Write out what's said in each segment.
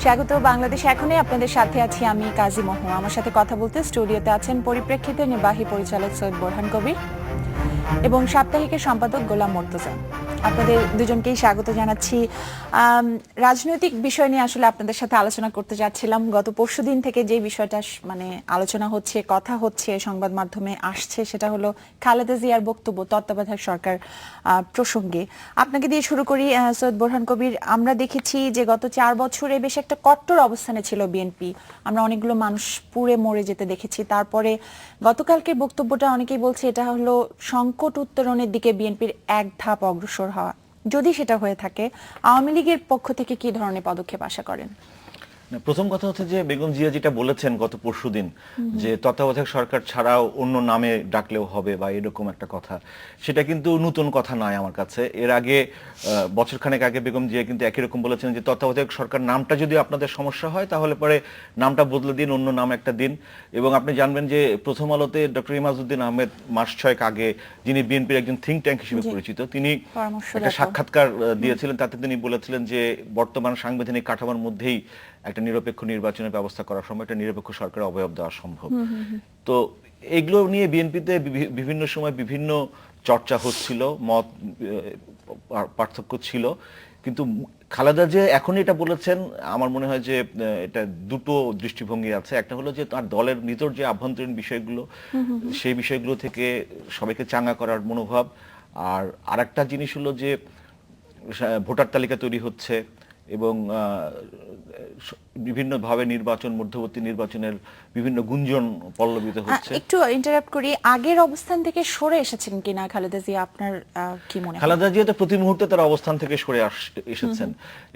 স্বাগত বাংলাদেশ এখনই আপনাদের সাথে আছি আমি কাজী মহু। আমার সাথে কথা বলতে স্টুডিওতে আছেন পরিপ্রেক্ষিতে নির্বাহী পরিচালক সৈয়দ বোরহান কবির এবং সাপ্তাহিকের সম্পাদক গোলাম মুর্তজা। আপনাদের দুজনকেই স্বাগত জানাচ্ছি। রাজনৈতিক বিষয় নিয়ে আসলে আপনাদের সাথে আলোচনা করতে যাচ্ছিলাম। গত পরশুদিন থেকে যে বিষয়টা মানে আলোচনা হচ্ছে, কথা হচ্ছে, সংবাদ মাধ্যমে আসছে, সেটা হলো খালেদা জিয়ার বক্তব্য তত্ত্বাবধায়ক সরকার প্রসঙ্গে। আপনাকে দিয়ে শুরু করি সৈয়দ বোরহান কবির। আমরা দেখেছি যে গত 4 বছরে বেশ একটা কট্টর অবস্থানে ছিল বিএনপি। আমরা অনেকগুলো মানুষ পুড়ে মরে যেতে দেখেছি। তারপরে গতকালকে বক্তব্যটা অনেকেই বলছে এটা হলো সংকট উত্তরণের দিকে বিএনপির এক ধাপ অগ্রসর হওয়া। যদি সেটা হয়ে থাকে, আওয়ামী লীগের পক্ষ থেকে কি ধরনের পদক্ষেপ আশা করেন? প্রথম কথা হচ্ছে যে বেগম জিয়া যেটা বলেছেন গত পরশুদিন যে তত্ত্বাবধায়ক সরকার ছাড়াও অন্য নামে ডাকলেও হবে বা এরকম একটা কথা, সেটা কিন্তু নতুন কথা নয় আমার কাছে। এর আগে বছরখানেক আগে বেগম জিয়া কিন্তু একই রকম বলেছেন যে তত্ত্বাবধায়ক সরকার নামটা যদি আপনাদের সমস্যা হয় তাহলে পরে নামটা বদলে দিন, অন্য নাম একটা দিন। এবং আপনি জানবেন যে প্রথম আলোতে ডক্টর ইমাজউদ্দিন আহমেদ মাস 6 আগে, যিনি বিএনপির একজন থিঙ্ক ট্যাঙ্ক হিসেবে পরিচিত, তিনি একটা সাক্ষাৎকার দিয়েছিলেন। তাতে তিনি বলেছিলেন যে বর্তমান সাংবিধানিক কাঠামোর মধ্যেই একটা নিরপেক্ষ নির্বাচনের ব্যবস্থা করা সম্ভব, একটা নিরপেক্ষ সরকারের অবয়ব দেওয়া সম্ভব। তো এগুলো নিয়ে বিএনপিতে বিভিন্ন সময় বিভিন্ন চর্চা হচ্ছিল, মত পার্থক্য ছিল, কিন্তু খালেদা যে এখন এটা বলেছেন, আমার মনে হয় যে এটা দুটো দৃষ্টিভঙ্গি আছে। একটা হলো যে তার দলের ভিতর যে আভ্যন্তরীণ বিষয়গুলো, সেই বিষয়গুলো থেকে সবাইকে চাঙ্গা করার মনোভাব। আর আরেকটা জিনিস হলো যে ভোটার তালিকা তৈরি হচ্ছে এবং বিভিন্নভাবে নির্বাচন, মধ্যবর্তী নির্বাচনের বিভিন্ন গুঞ্জন পল্লবিত হচ্ছে। একটু ইন্টারাপ্ট করি, আগের অবস্থান থেকে সরে এসেছেন কিনা খালেদা জিয়া, আপনার কি মনে হয়? খালেদা জিয়া তো প্রতি মুহূর্তে তার অবস্থান থেকে সরে এসেছেন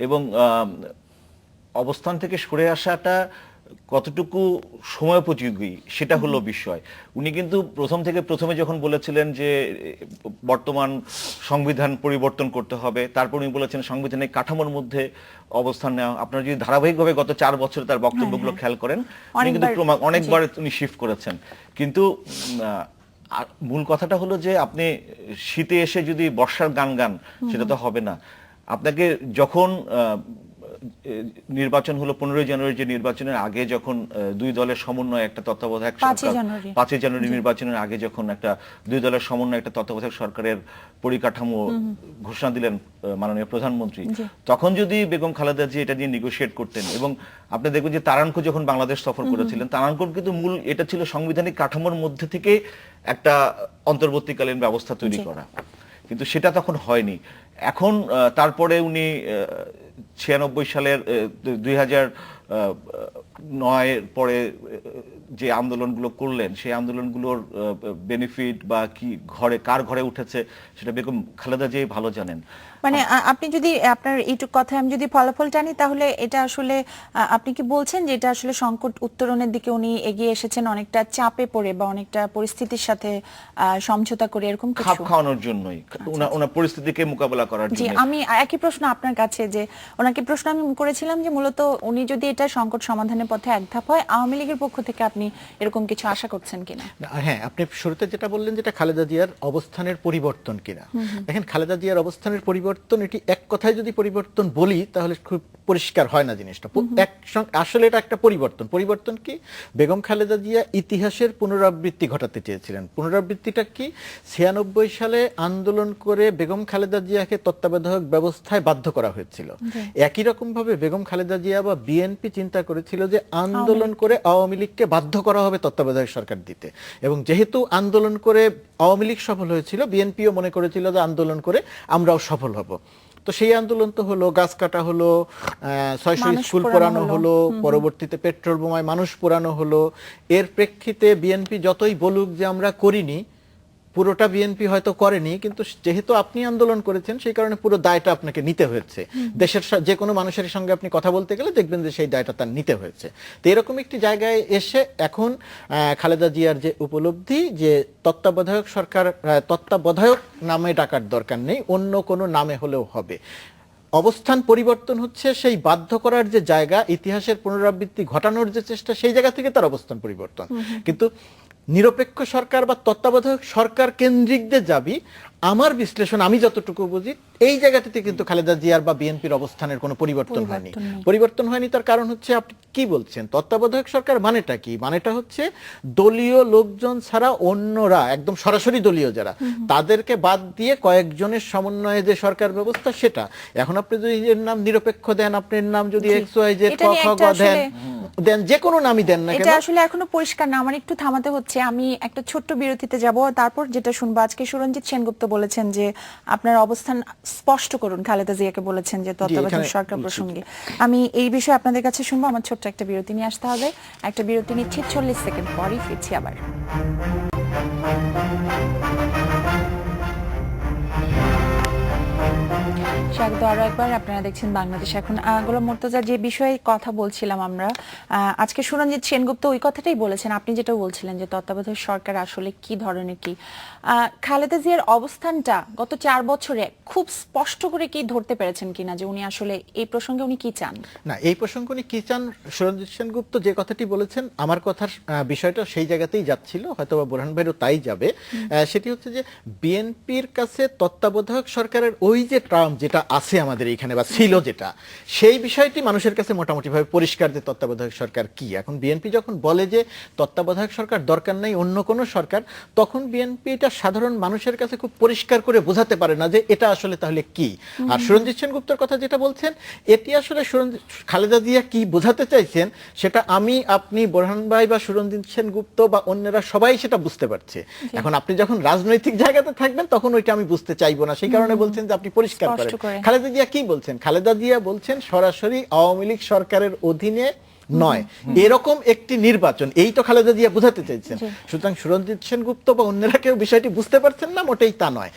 এবং অবস্থান থেকে সরে আসাটা কতটুকু সময়োপযোগী সেটা হলো বিষয়। উনি কিন্তু প্রথমে যখন বলেছিলেন যে বর্তমান সংবিধান পরিবর্তন করতে হবে, তারপর উনি বলেছেন সংবিধানের কাঠামোর মধ্যে অবস্থান নেওয়া। আপনারা যদি ধারাবাহিকভাবে গত 4 বছরে তার বক্তব্যগুলো খেয়াল করেন, উনি কিন্তু অনেকবার উনি শিফট করেছেন। কিন্তু মূল কথাটা হলো যে আপনি শীতে এসে যদি বর্ষার গান গান, সেটা তো হবে না। আপনাকে যখন নির্বাচন হলো 15 জানুয়ারি, যে নির্বাচনের আগে যখন দুই দলের সমন্বয়ে একটা তত্ত্বাবধায়ক সরকার, 5 জানুয়ারি নির্বাচনের আগে যখন একটা দুই দলের সমন্বয়ে একটা তত্ত্বাবধায়ক সরকারের পরিকাঠামো ঘোষণা দিলেন মাননীয় প্রধানমন্ত্রী, তখন যদি বেগম খালেদা জিয়া এটা নিয়ে নেগোশিয়েট করতেন, এবং আপনি দেখবেন যে তারানকো যখন বাংলাদেশ সফর করেছিলেন, তারানকোর কিন্তু মূল এটা ছিল সাংবিধানিক কাঠামোর মধ্যে থেকে একটা অন্তর্বর্তীকালীন ব্যবস্থা তৈরি করা, কিন্তু সেটা তখন হয়নি। এখন তারপরে উনি 96 সালের 2009 পরে যে আন্দোলনগুলো করলেন, সেই আন্দোলনগুলোর বেনিফিট বা কি কার ঘরে উঠেছে সেটা বেগম খালেদা জিয়া ভালো জানেন। মানে আপনি যদি আপনার এইটুকু কথা আমি যদি ফলাফল টানি, তাহলে এটা আসলে আপনি কি বলছেন যে এটা আসলে সংকট উত্তরণের দিকে উনি এগিয়ে এসেছেন অনেকটা চাপে পড়ে বা অনেকটা পরিস্থিতির সাথে সমঝোতা করে, এরকম কিছু? খাপ খাওয়ানোর জন্যই, ওনার পরিস্থিতিকে মোকাবেলা করার জন্য। জি, আমি একই প্রশ্ন আপনার কাছে, যে ওনাকে প্রশ্ন আমি করেছিলাম যে মূলত উনি যদি এটা সংকট সমাধানের পথে এক ধাপ হয়, আওয়ামী লীগের পক্ষ থেকে আপনি এরকম কিছু আশা করছেন কিনা? হ্যাঁ, আপনি শুরুতে যেটা বললেন যেটা খালেদা জিয়ার অবস্থানের পরিবর্তন কিনা, দেখেন খালেদা জিয়ার অবস্থানের পরিবর্তন, এটি এক কথায় যদি পরিবর্তন বলি তাহলে খুব পরিষ্কার হয় না জিনিসটা। আসলে এটা একটা পরিবর্তন কি, বেগম খালেদা জিয়া ইতিহাসের পুনরাবৃত্তি ঘটাতে চেয়েছিলেন। পুনরাবৃত্তিটা কি, 96 সালে আন্দোলন করে বেগম খালেদা জিয়াকে তত্ত্বাবধায়ক ব্যবস্থায় বাধ্য করা হয়েছিল। একই রকম ভাবে বেগম খালেদা জিয়া বা বিএনপি চিন্তা করেছিল যে আন্দোলন করে আওয়ামী লীগকে বাধ্য করা হবে তত্ত্বাবধায়ক সরকার দিতে, এবং যেহেতু আন্দোলন করে আওয়ামী লীগ সফল হয়েছিল, বিএনপিও মনে করেছিল যে আন্দোলন করে আমরাও সফল হব। তো সেই আন্দোলন তো হলো, গাছ কাটা হলো, 600 স্কুল পোড়ানো হলো, পরবর্তীতে পেট্রোল বোমায় মানুষ পোড়ানো হলো। এর প্রেক্ষিতে বিএনপি যতই বলুক যে আমরা করিনি, পুরোটা বিএনপি হয়তো করেনি, কিন্তু যেহেতু আপনি আন্দোলন করেছেন সেই কারণে পুরো দায়টা আপনাকে নিতে হয়েছে। দেশের যে কোনো মানুষের সঙ্গে আপনি কথা বলতে গেলে দেখবেন যে সেই দায়টা তার নিতে হয়েছে। তো এরকম একটি জায়গায় এসে এখন খালেদা জিয়ার যে উপলব্ধি যে তত্ত্বাবধায়ক সরকার, তত্ত্বাবধায়ক নামে ডাকার দরকার নেই, অন্য কোনো নামে হলেও হবে। অবস্থান পরিবর্তন হচ্ছে সেই বাধ্য করার যে জায়গা, ইতিহাসের পুনরাবৃত্তি ঘটানোর যে চেষ্টা, সেই জায়গা থেকে তার অবস্থান পরিবর্তন। কিন্তু নিরপেক্ষ সরকার বা তত্ত্বাবধায়ক সরকার কেন্দ্রিক যে যাবি, আমার বিশ্লেষণ আমি যতটুকু বুঝি এই জায়গাটিতে কিন্তু খালেদা জিয়ার বা বিএনপির অবস্থানের কোনো পরিবর্তন হয়নি। পরিবর্তন হয়নি তার কারণ হচ্ছে আপনি কি বলছেন তত্ত্বাবধায়ক সরকার মানেটা কি? মানেটা হচ্ছে দলীয় লোকজন ছাড়া অন্যরা একদম সরাসরি দলীয় যারা তাদেরকে বাদ দিয়ে কয়েকজনের সমন্বয়ে যে সরকার ব্যবস্থা সেটা। এখন আপনি যদি এর নাম নিরপেক্ষ দেন, আপনার নাম যদি এক্স ওয়াই জেড ক খ গ দেন যে কোনো নামই দেন না কেন, এটা আসলে এখনো পরিষ্কার না। আমার একটু থামাতে হচ্ছে, আমি একটা ছোট্ট বিরতিতে যাব, তারপর যেটা শুনবো। আজকে সুরঞ্জিত সেনগুপ্ত বলেছেন যে আপনার অবস্থান স্পষ্ট করুন, খালেদা জিয়াকে বলেছেন যে তত্ত্বাবধায়ক সরকার প্রসঙ্গে। আমি এই বিষয়ে আপনাদের কাছে শুনবো। আমার ছোট্ট একটা বিরতি নিয়ে আসতে হবে, একটা বিরতি নিচ্ছি, 40 সেকেন্ড পরই ফিরছি আবার। স্বাগত আরো একবার, আপনারা দেখছেন বাংলাদেশ এখন। গোলাম মুর্তজা, যে বিষয়ে কথা বলছিলাম আমরা, আজকে সুরঞ্জিত সেনগুপ্ত ওই কথাটাই বলেছেন, আপনি যেটা বলছিলেন যে তত্ত্বাবধায়ক সরকার আসলে কি ধরনের কি। খালেদা জিয়ার অবস্থানটা গত 4 বছরে খুব স্পষ্ট করে কি ধরতে পেরেছেন কিনা যে উনি আসলে এই প্রসঙ্গে উনি কি চান? না, এই প্রসঙ্গে উনি কি চান, সুরঞ্জিত সেনগুপ্ত যে কথাটি বলেছেন আমার কথার বিষয়টা সেই জায়গাতেই যাচ্ছিল, হয়তো বা বোরহান ভাইরও তাই যাবে। সেটি হচ্ছে যে বিএনপির কাছে তত্ত্বাবধায়ক সরকারের ওই যে টার্ম যেটা আছে আমাদের এখানে বা ছিল যেটা, সেই বিষয়টি মানুষের কাছে মোটামুটি ভাবে পরিষ্কার যে তত্ত্বাবধায়ক সরকার কি। এখন বিএনপি যখন বলে যে তত্ত্বাবধায়ক সরকার দরকার নাই অন্য কোনো সরকার, তখন বিএনপি এটা সাধারণ মানুষের কাছে খুব পরিষ্কার করে বোঝাতে পারে না যে এটা আসলে তাহলে কি। আর সুরঞ্জিত সেনগুপ্তর কথা যেটা বলছেন, এটি আসলে খালেদা জিয়া কি বোঝাতে চাইছেন সেটা আমি, আপনি, বোরহান ভাই বা সুরঞ্জিত সেনগুপ্ত বা অন্যরা সবাই সেটা বুঝতে পারছে। এখন আপনি যখন রাজনৈতিক জায়গাতে থাকবেন তখন ওইটা আমি বুঝতে চাইবো না, সেই কারণে বলছেন যে আপনি পরিষ্কার করেন। খালেদা জিয়া কি বলছেন? খালেদা জিয়া বলছেন সরাসরি আওয়ামী লীগ সরকারের অধীনে নয় এরকম একটি নির্বাচন, এই তো খালেদা জিয়া বোঝাতে চাইছেন। সুতরাং সুরঞ্জিত সেনগুপ্ত বা অন্যরা কেউ বিষয়টি বুঝতে পারছেন না, মোটেই তা নয়।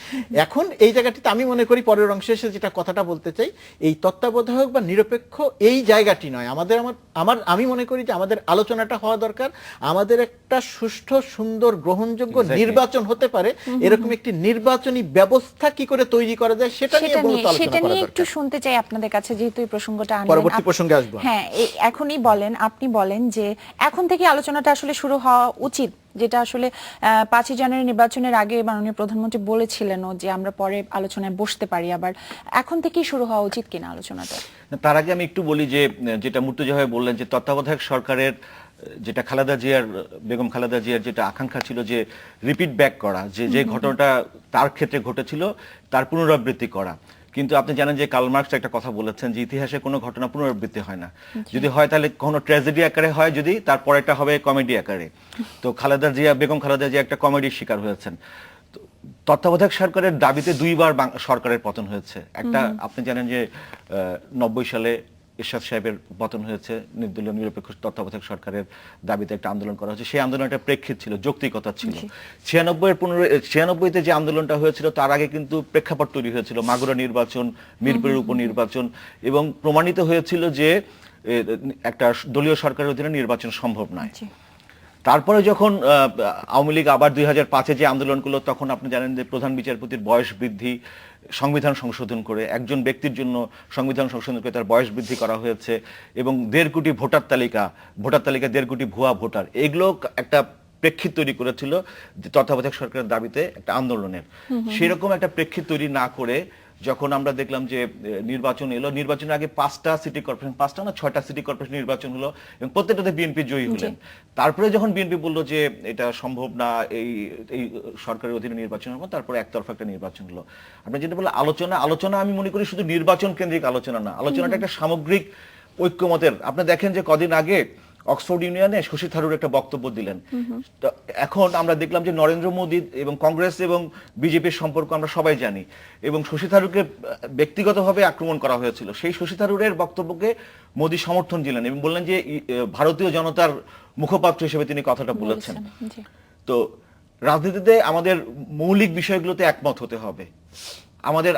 এখন এই জায়গাটিতে আমি মনে করি পরের অংশে এসে যেটা কথাটা বলতে চাই, এই তত্ত্বাবধায়ক বা নিরপেক্ষ এই জায়গাটি নয়, আমি মনে করি যে আমাদের আলোচনাটা হওয়া দরকার, আমাদের একটা সুষ্ঠু সুন্দর গ্রহণযোগ্য নির্বাচন হতে পারে এরকম একটি নির্বাচনী ব্যবস্থা কি করে তৈরি করা যায় সেটা নিয়ে মূলত আলোচনা করা দরকার। একটু শুনতে চাই আপনাদের কাছে, যেহেতু এই প্রসঙ্গটা আনলেন। পরবর্তী প্রসঙ্গে আসবো। হ্যাঁ, এখনই আপনি বলেন যে এখন থেকে আলোচনাটা আসলে শুরু হওয়া উচিত, যেটা আসলে 5 জানুয়ারি নির্বাচনের আগে মাননীয় প্রধানমন্ত্রী বলেছিলেন যে আমরা পরে আলোচনায় বসতে পারি, আবার এখন থেকেই শুরু হওয়া উচিত কিনা আলোচনাটা। তার আগে আমি একটু বলি যে যেটা মুর্তজা ভাই বললেন যে তত্ত্বাবধায়ক সরকারের যেটা বেগম খালেদা জিয়ার যেটা আকাঙ্ক্ষা ছিল যে রিপিট ব্যাক করা, যে ঘটনাটা তার ক্ষেত্রে ঘটেছিল তার পুনরাবৃত্তি করা। কিন্তু আপনি জানেন যে কার্ল মার্কস একটা কথা বলেছেন যে ইতিহাসে কোনো ঘটনা পুনরাবৃত্তি হয় না, যদি হয় তাহলে কোনো ট্র্যাজেডি আকারে হয়, যদি তারপরেটা হবে কমেডি আকারে। তো বেগম খালেদা জিয়া একটা কমেডির শিকার হয়েছেন। তত্ত্বাবধায়ক সরকারের দাবিতে 2 বার সরকারের পতন হয়েছে। একটা আপনি জানেন যে 90 সালে এরশাদ সাহেবের পতন হয়েছে, নির্দলীয় নিরপেক্ষ তত্ত্বাবধায়ক সরকারের দাবিতে একটা আন্দোলন করা হয়েছে। সেই আন্দোলনটা প্রেক্ষিত ছিল, যৌক্তিকতা ছিল। 96-তে যে আন্দোলনটা হয়েছিল তার আগে কিন্তু প্রেক্ষাপট তৈরি হয়েছিল, মাগুরা নির্বাচন, মিরপুরের উপনির্বাচন, এবং প্রমাণিত হয়েছিল যে একটা দলীয় সরকারের অধীনে নির্বাচন সম্ভব নয়। তারপরে যখন আওয়ামী লীগ আবার 2005-এ যে আন্দোলনগুলো, তখন আপনি জানেন যে প্রধান বিচারপতির বয়স বৃদ্ধি, সংবিধান সংশোধন করে একজন ব্যক্তির জন্য সংবিধান সংশোধন করে তার বয়স বৃদ্ধি করা হয়েছে, এবং 1.5 কোটি ভোটার তালিকা 1.5 কোটি ভুয়া ভোটার, এগুলো একটা প্রেক্ষিত তৈরি করেছিল যে তত্ত্বাবধায়ক সরকারের দাবিতে একটা আন্দোলনের। সেরকম একটা প্রেক্ষিত তৈরি না করে যখন আমরা দেখলাম যে নির্বাচন এলো, নির্বাচনের আগে 5টা সিটি কর্পোরেশন, 5টা না 6টা সিটি কর্পোরেশন নির্বাচন হলো, এবং প্রত্যেকটাতে বিএনপি জয়ী হলেন। তারপরে যখন বিএনপি বললো যে এটা সম্ভব না, এই সরকারের অধীনে নির্বাচন হলো, তারপরে একতরফা একটা নির্বাচন হলো। আপনি যেটা বললেন আলোচনা, আমি মনে করি শুধু নির্বাচন কেন্দ্রিক আলোচনা না, আলোচনাটা একটা সামগ্রিক ঐক্যমতের। আপনি দেখেন যে কদিন আগে অক্সফোর্ড ইউনিয়নে শশী থারুর একটা বক্তব্য দিলেন। এখন আমরা দেখলাম যে নরেন্দ্র মোদী এবং কংগ্রেস এবং বিজেপির সম্পর্ক আমরা সবাই জানি, এবং শশী থারুরকে ব্যক্তিগতভাবে আক্রমণ করা হয়েছিল। সেই শশী থারুরের বক্তব্যকে মোদী সমর্থন দিলেন এবং বললেন যে ভারতীয় জনতার মুখপাত্র হিসেবে তিনি কথাটা বলেছেন। তো রাজনীতিতে আমাদের মৌলিক বিষয়গুলোতে একমত হতে হবে।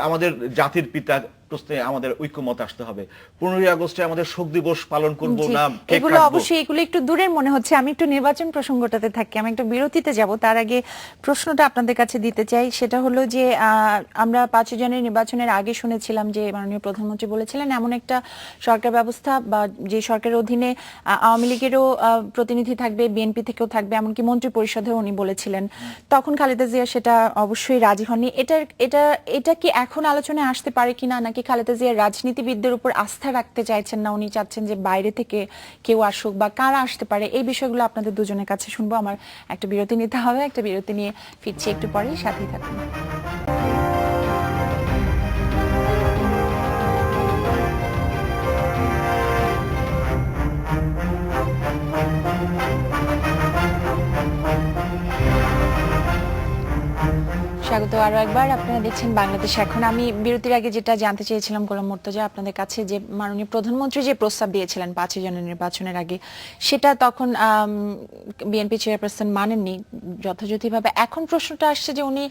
আমাদের জাতির পিতা প্রশ্নে আমাদের ঐক্যমত আসতে হবে। 15ই আগস্টে আমাদের শোক দিবস পালন করব জি, না কেক এগুলো কাটবো। অবশ্যই এগুলো একটু দূরের মনে হচ্ছে। আমি একটু নির্বাচন প্রসঙ্গটাতে থাকি, আমি একটা বিরতিতে যাব। তার আগে প্রশ্নটা আপনাদের কাছে দিতে চাই, সেটা হলো যে আমরা 5 জনের নির্বাচনের আগে শুনেছিলাম যে মাননীয় প্রধানমন্ত্রী বলেছিলেন এমন একটা সরকার ব্যবস্থা বা যে সরকারের অধীনে আওয়ামী লীগেরও প্রতিনিধি থাকবে, বিএনপি থেকেও থাকবে, এমনকি মন্ত্রী পরিষদেও উনি বলেছিলেন। তখন খালেদা জিয়া সেটা অবশ্যই রাজি হননি। এটা কি এখন আলোচনায় আসতে পারে কিনা, নাকি খালেদা জিয়া রাজনীতিবিদদের উপর আস্থা রাখতে চাইছেন না, উনি চাচ্ছেন যে বাইরে থেকে কেউ আসুক, বা কারা আসতে পারে, এই বিষয়গুলো আপনাদের দুজনের কাছে শুনবো। আমার একটা বিরতি নিতে হবে, একটা বিরতি নিয়ে ফিরছি একটু পরেই, সাথেই থাকুন। স্বাগত আরো একবার, আপনারা দেখছেন বাংলাদেশ এখন। আমি বিরতির আগে যেটা জানতে চেয়েছিলাম গোলাম মুর্তজা আপনাদের কাছে, যে মাননীয় প্রধানমন্ত্রী যে প্রস্তাব দিয়েছিলেন 5 জনের নির্বাচনের আগে, সেটা তখন বিএনপি চেয়ারপারসন মানেননি যথাযথভাবে। এখন প্রশ্নটা আসছে যে উনি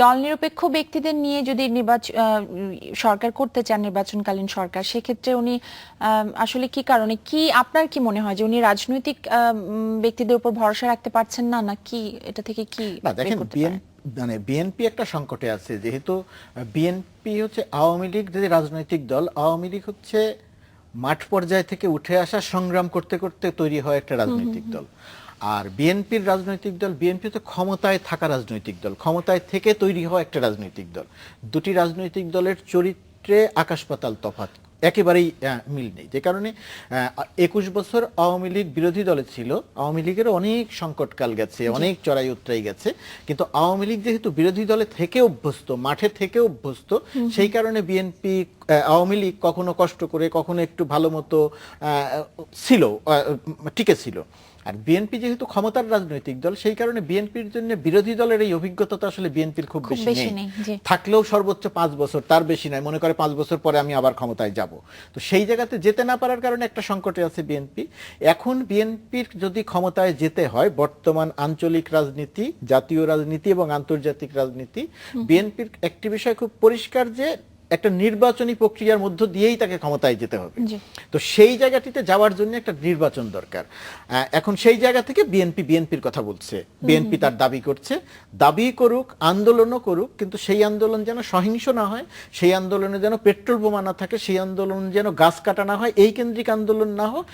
দল নিরপেক্ষ ব্যক্তিদের নিয়ে যদি সরকার করতে চান, নির্বাচনকালীন সরকার, সেক্ষেত্রে উনি আসলে কি কারণে, কি আপনার কি মনে হয় যে উনি রাজনৈতিক ব্যক্তিদের উপর ভরসা রাখতে পারছেন না, না কি এটা থেকে কি না দেখেন, বিএনপি একটা সংকটে আছে, যেহেতু বিএনপি হচ্ছে আওয়ামী লীগ যে রাজনৈতিক দল, আওয়ামী লীগ হচ্ছে মাঠ পর্যায় থেকে উঠে আসা সংগ্রাম করতে করতে তৈরি হয় একটা রাজনৈতিক দল। আর বিএনপির রাজনৈতিক দল, বিএনপি হচ্ছে ক্ষমতায় থাকা রাজনৈতিক দল, ক্ষমতায় থেকে তৈরি হওয়া একটা রাজনৈতিক দল। দুটি রাজনৈতিক দলের চরিত্রে আকাশ পাতাল তফাৎ, একেবারেই মিল নেই। যে কারণে 21 বছর আওয়ামী লীগ বিরোধী দলে ছিল, আওয়ামী লীগের অনেক সংকটকাল গেছে, অনেক চড়াই উতরাই গেছে, কিন্তু আওয়ামী লীগ যেহেতু বিরোধী দলে থেকে অভ্যস্ত, মাঠে থেকে অভ্যস্ত, সেই কারণে বিএনপি আওয়ামী লীগ কখনো কষ্ট করে, কখনো একটু ভালো মতো ছিল, টিকে ছিল। আর বিএনপি যেহেতু ক্ষমতার রাজনৈতিক দল, সেই কারণে বিএনপির জন্য বিরোধী দলের এই অভিজ্ঞতা তো আসলে বিএনপির খুব বেশি নেই। থাকলেও সর্বোচ্চ 5 বছর, তার বেশি নাই। মনে করে 5 বছর পরে আমি আবার ক্ষমতায় যাব, তো সেই জায়গাতে যেতে না পারার কারণে একটা সংকটে আছে বিএনপি। এখন বিএনপির যদি ক্ষমতায় যেতে হয়, বর্তমান আঞ্চলিক রাজনীতি, জাতীয় রাজনীতি এবং আন্তর্জাতিক রাজনীতি, বিএনপির একটি বিষয় খুব পরিষ্কার, যে একটা নির্বাচনী প্রক্রিয়ার মধ্য দিয়েই তাকে ক্ষমতায় যেতে হবে। তো সেই জায়গাটিতে যাওয়ার জন্য একটা নির্বাচন দরকার। এখন সেই জায়গা থেকে বিএনপির কথা বলছে, বিএনপি তার দাবি করছে, দাবি করুক, আন্দোলনও করুক, কিন্তু সেই আন্দোলন যেন সহিংস না হয়, সেই আন্দোলনে যেন পেট্রোল বোমা না থাকে, সেই আন্দোলন যেন গাছ কাটা না হয়, এই কেন্দ্রিক আন্দোলন না হোক।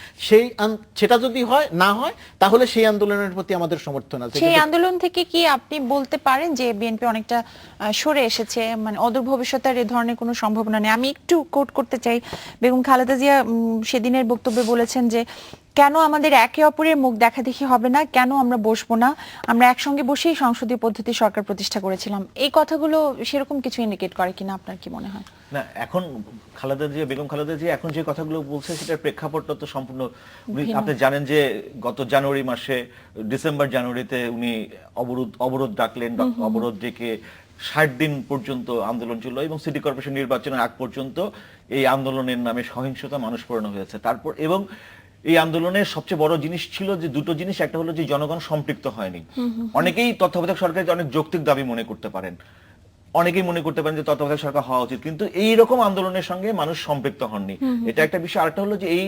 সেটা যদি না হয়, তাহলে সেই আন্দোলনের প্রতি আমাদের সমর্থন আছে। সেই আন্দোলন থেকে কি আপনি বলতে পারেন যে বিএনপি অনেকটা সরে এসেছে, মানে অদূর ভবিষ্যতে এ ধরনের কোনো সম্ভাবনা নেই? আমি একটু কোট করতে চাই, বেগম খালেদা জিয়া সেদিনের বক্তব্যে বলেছেন যে কেন আমাদের একে অপরের মুখ দেখা দেখি হবে না, কেন আমরা বসবো না, আমরা একসঙ্গে বসেই সংসদীয় পদ্ধতি সরকার প্রতিষ্ঠা করেছিলাম। এই কথাগুলো সেরকম কিছু ইন্ডিকেট করে কিনা, আপনার কি মনে হয়? না, এখন বেগম খালেদা জিয়া এখন যে কথাগুলো বলছে সেটার প্রেক্ষাপটটা তো সম্পূর্ণ, আপনি জানেন যে গত জানুয়ারি মাসে, ডিসেম্বর জানুয়ারিতে উনি অবরোধ ডাকলেন, অবরোধ ডেকে 60 দিন পর্যন্ত আন্দোলন ছিল, এবং সিটি কর্পোরেশন নির্বাচনের আগ পর্যন্ত এই আন্দোলনের নামে সহিংসতা মানুষ পড়ানো হয়েছে। তারপর এবং এই আন্দোলনের সবচেয়ে বড় জিনিস ছিল যে দুটো জিনিস, একটা হলো যে জনগণ সম্পৃক্ত হয়নি। অনেকেই তত্ত্বাবধায়ক সরকারের অনেক যৌক্তিক দাবি মনে করতে পারেন, অনেকেই মনে করতে পারেন যে তত্ত্বাবধায়ক সরকার হওয়া উচিত, কিন্তু এই রকম আন্দোলনের সঙ্গে মানুষ সম্পৃক্ত হননি, এটা একটা বিষয়। আরেকটা হলো যে এই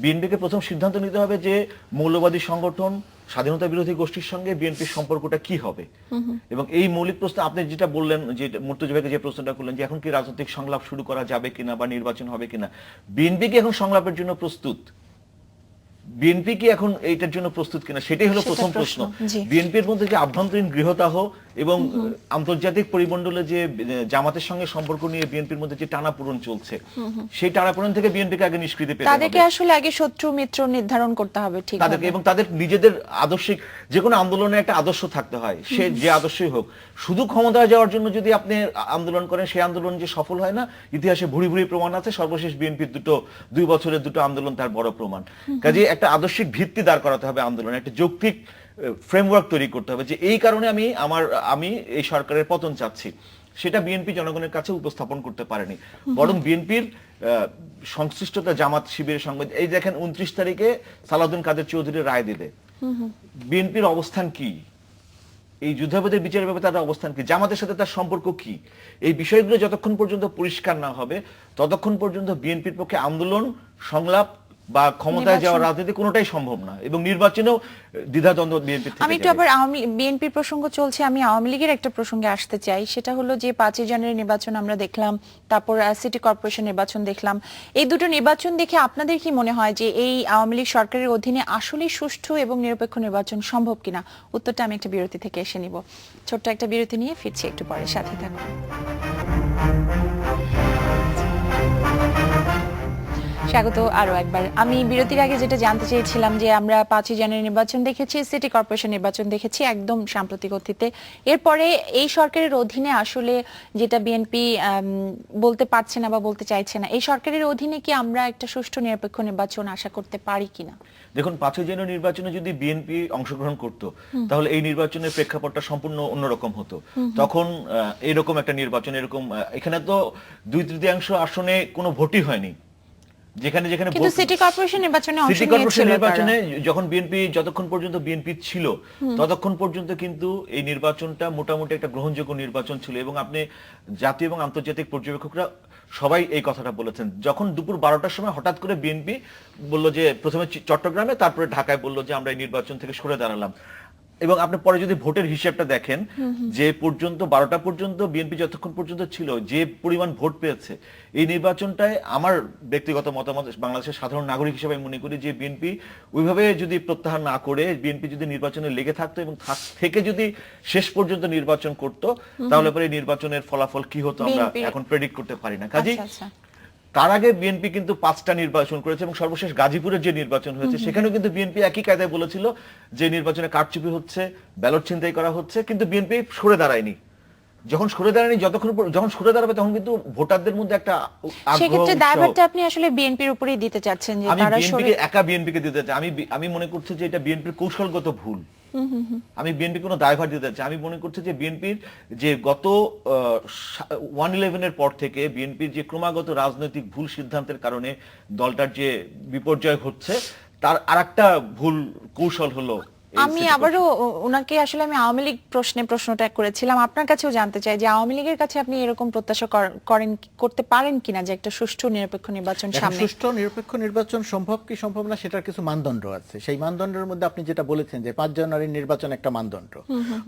বিএনপিকে প্রথম সিদ্ধান্ত নিতে হবে যে মৌলবাদী সংগঠন, স্বাধীনতা বিরোধী গোষ্ঠীর সঙ্গে বিএনপির সম্পর্কটা কি হবে। এবং এই মৌলিক প্রশ্ন আপনি যেটা বললেন, যে মুর্তজা ভাইকে যে প্রশ্নটা করলেন যে এখন কি রাজনৈতিক সংলাপ শুরু করা যাবে কিনা বা নির্বাচন হবে কিনা, বিএনপি কি এখন সংলাপের জন্য প্রস্তুত? বিএনপি কি এখন এইটার জন্য প্রস্তুত কিনা, সেটাই হলো প্রথম প্রশ্ন। বিএনপির মধ্যে যে আভ্যন্তরীণ গৃহদাহ এবং আন্তর্জাতিক পরিমণ্ডলে যে জামাতের সঙ্গে সম্পর্ক নিয়ে বিএনপির মধ্যে যে টানাপোড়েন চলছে, সেই টানাপোড়েন থেকে বিএনপিকে আগে নিষ্কৃতি পেতে হবে। তাদেরকে আসলে আগে শত্রু মিত্র নির্ধারণ করতে হবে, ঠিক তাদেরকে, এবং তাদের নিজেদের আদর্শিক, যে কোনো আন্দোলনে একটা আদর্শ থাকতে হয়, সে যে আদর্শই হোক। শুধু ক্ষমতায় যাওয়ার জন্য যদি আপনি আন্দোলন করেন, সেই আন্দোলন যে সফল হয় না, ইতিহাসে ভুরি ভুরি প্রমাণ আছে। সর্বশেষ বিএনপির 2 বছরের 2টো আন্দোলন তার বড় প্রমাণ। কাজে একটা আদর্শিক ভিত্তি দাঁড় করাতে হবে আন্দোলনে, একটা যৌক্তিক ফ্রেমওয়ার্ক তৈরি করতে হবে, যে এই কারণে আমি এই সরকারের পতন চাচ্ছি। সেটা বিএনপি জনগণের কাছে উপস্থাপন করতে পারেনি, বরং বিএনপির সংশ্লিষ্টতা জামাত শিবিরের সঙ্গে, এই দেখেন 29 তারিখে সালাউদ্দিন কাদের চৌধুরী রায় দিলে বিএনপির অবস্থান কি, এই যুদ্ধাপরাধের বিচারের ব্যাপারে তার অবস্থান কি, জামাতের সাথে তার সম্পর্ক কি, এই বিষয়গুলো যতক্ষণ পর্যন্ত পরিষ্কার না হবে ততক্ষণ পর্যন্ত বিএনপির পক্ষে আন্দোলন, সংলাপ বা ক্ষমতায় যাওয়ার রাজনীতি কোনোটাই সম্ভব না, এবং নির্বাচনেও দ্বিধাদ্বন্দ্ব বিএনপির থেকে আমি একটু আবার বিএনপির প্রসঙ্গ চলছে, আমি আওয়ামী লীগের একটা প্রসঙ্গে আসতে চাই। সেটা হলো যে 5 জানুয়ারি নির্বাচন আমরা দেখলাম, তারপর সিটি কর্পোরেশন নির্বাচন দেখলাম। এই দুটো নির্বাচন দেখে আপনাদের কি মনে হয় যে এই আওয়ামী লীগ সরকারের অধীনে আসলেই সুষ্ঠু এবং নিরপেক্ষ নির্বাচন সম্ভব কিনা? উত্তরটা আমি একটা বিরতি থেকে এসে নিব। ছোট্ট একটা বিরতি নিয়ে ফিরছি একটু পরে, সাথে থাকুন। স্বাগত আরো একবার। আমি বিরতির আগে যেটা জানতে চেয়েছিলাম যে আমরা 5 জানুয়ারি নির্বাচন দেখেছি, সিটি কর্পোরেশন নির্বাচন দেখেছি একদম সাম্প্রতিক অতীতে। এরপরে এই সরকারের অধীনে আসলে যেটা বিএনপি বলতে পারছে না বা বলতে চাইছে না, এই সরকারের অধীনে কি আমরা একটা সুষ্ঠু নিরপেক্ষ নির্বাচন আশা করতে পারি কিনা? দেখুন, 5 জানুয়ারি নির্বাচনে যদি বিএনপি অংশগ্রহণ করত তাহলে এই নির্বাচনের প্রেক্ষাপটটা সম্পূর্ণ অন্যরকম হতো। তখন এরকম একটা নির্বাচন, এরকম এখানে তো 2/3 আসনে কোনো ভোটই হয়নি, যেখানে যেখানে কিন্তু সিটি কর্পোরেশন নির্বাচনে অংশ সিটি কর্পোরেশন নিয়েছিল নির্বাচনে যখন বিএনপি, যতক্ষণ পর্যন্ত বিএনপি ছিল ততক্ষণ পর্যন্ত কিন্তু এই নির্বাচনটা মোটামুটি একটা গ্রহণযোগ্য নির্বাচন ছিল, এবং আপনি জাতীয় এবং আন্তর্জাতিক পর্যবেক্ষকরা সবাই এই কথাটা বলেছেন। যখন দুপুর 12টার সময় হঠাৎ করে বিএনপি বলল যে প্রথমে চট্টগ্রামে, তারপরে ঢাকায় বলল যে আমরা এই নির্বাচন থেকে সরে দাঁড়ালাম, এবং আপনি পরে যদি ভোটের হিসাবটা দেখেন যে পর্যন্ত 12টা পর্যন্ত বিএনপি যতক্ষণ পর্যন্ত ছিল, যে পরিমাণ ভোট পেয়েছে এই নির্বাচনটায়, আমার ব্যক্তিগত মতামত, বাংলাদেশের সাধারণ নাগরিক হিসেবে আমি মনে করি যে বিএনপি ওইভাবে যদি প্রত্যাহার না করে, বিএনপি যদি নির্বাচনে লেগে থাকতো এবং থেকে যদি শেষ পর্যন্ত নির্বাচন করত, তাহলে পরে নির্বাচনের ফলাফল কি হতো আমরা এখন প্রেডিক্ট করতে পারি না। কাজেই তার আগে বিএনপি কিন্তু 5টা নির্বাচন করেছে, এবং সর্বশেষ গাজীপুরের যে নির্বাচন হয়েছে সেখানেও কিন্তু বিএনপি একই কায়দায় বলেছিল যে নির্বাচনে কারচুপি হচ্ছে, ব্যালট ছিনতাই করা হচ্ছে, কিন্তু বিএনপি সরে দাঁড়ায়নি। যখন সরে দাঁড়াবে তখন কিন্তু ভোটারদের মধ্যে একটা আগ্রহ, সেক্ষেত্রে দায়ভারটা আপনি আসলে বিএনপির উপরেই দিতে চাচ্ছেন যে তারা বিএনপিকে দিতে চাই। আমি মনে করছি যে এটা বিএনপির কৌশলগত ভুল। আমি বিএনপি কোনো দায়ভার দিতে চাই। আমি মনে করছি যে বিএনপির যে গত 1/11 পর থেকে বিএনপির যে ক্রমাগত রাজনৈতিক ভুল সিদ্ধান্তের কারণে দলটার যে বিপর্যয় হচ্ছে, তার আরেকটা ভুল কৌশল হলো। আমি আবারও ওনাকে আসলে আমি আওয়ামী লীগ প্রশ্নটা করেছিলাম, আপনার কাছেও জানতে চাই যে আওয়ামী লীগের কাছে আপনি এরকম প্রত্যাশা করতে পারেন কিনা যে একটা সুষ্ঠু নিরপেক্ষ নির্বাচন সামনে? সুষ্ঠু নিরপেক্ষ নির্বাচন সম্ভব কি সম্ভব না সেটার কিছু মানদণ্ড আছে। সেই মানদণ্ডের মধ্যে আপনি যেটা বলেছেন যে 5 জানুয়ারির নির্বাচন একটা মানদণ্ড।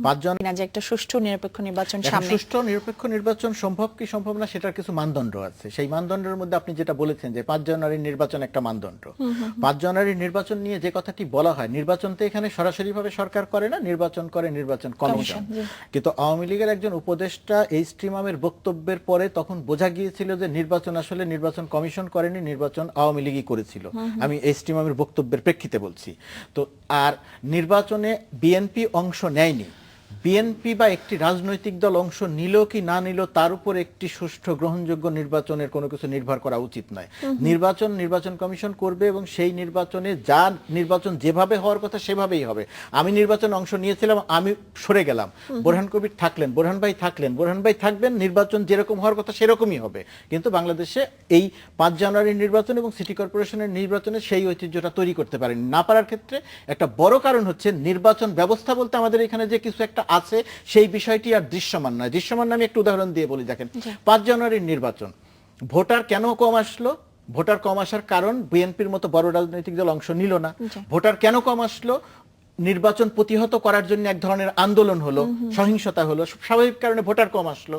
5 জানুয়ারি যে একটা সুষ্ঠু নিরপেক্ষ নির্বাচন সামনে, সুষ্ঠু নিরপেক্ষ নির্বাচন সম্ভব কি সম্ভব না সেটার কিছু মানদণ্ড আছে। সেই মানদণ্ডের মধ্যে আপনি যেটা বলেছেন যে 5 জানুয়ারির নির্বাচন একটা মানদণ্ড। 5 জানুয়ারির নির্বাচন নিয়ে যে কথাটি বলা হয়, নির্বাচন তো এখানে সরাসরি ভাবে সরকার করে না, নির্বাচন করে নির্বাচন কমিশন। কিন্তু আওয়ামী লীগের একজন উপদেষ্টা এইচ টি ইমামের বক্তব্যের পরে তখন বোঝা গিয়েছিল যে নির্বাচন আসলে নির্বাচন কমিশন করেনি, নির্বাচন আওয়ামী লীগই করেছিল। আমি এইচ টি ইমামের বক্তব্যের প্রেক্ষিতে বলছি। তো আর নির্বাচনে বিএনপি অংশ নেয়নি। বিএনপি বা একটি রাজনৈতিক দল অংশ নিল কি না নিল তার উপর একটি সুষ্ঠু গ্রহণযোগ্য নির্বাচনের কোনো কিছু নির্ভর করা উচিত নয়। নির্বাচন কমিশন করবে, এবং সেই নির্বাচনে নির্বাচন যেভাবে হওয়ার কথা সেভাবেই হবে। আমি নির্বাচনে অংশ নিয়েছিলাম, আমি সরে গেলাম, বোরহান কবির থাকলেন, বোরহান ভাই থাকলেন, বোরহান ভাই থাকবেন, নির্বাচন যেরকম হওয়ার কথা সেরকমই হবে। কিন্তু বাংলাদেশে এই 5 জানুয়ারির নির্বাচন এবং সিটি কর্পোরেশনের নির্বাচনে সেই ঐতিহ্যটা তৈরি করতে পারেনি। না পারার ক্ষেত্রে একটা বড় কারণ হচ্ছে নির্বাচন ব্যবস্থা বলতে আমাদের এখানে যে কিছু একটা আছে সেই বিষয়টি আর দৃশ্যমান নয়। দৃশ্যমান আমি একটু উদাহরণ দিয়ে বলি। দেখেন, 5 জানুয়ারির নির্বাচন, ভোটার কেন কম আসলো? ভোটার কম আসার কারণ বিএনপির মতো বড় রাজনৈতিক দল অংশ নিল না। ভোটার কেন কম আসলো? নির্বাচন প্রতিহত করার জন্য এক ধরনের আন্দোলন হলো, সহিংসতা হলো, স্বাভাবিক কারণে ভোটার কম আসলো।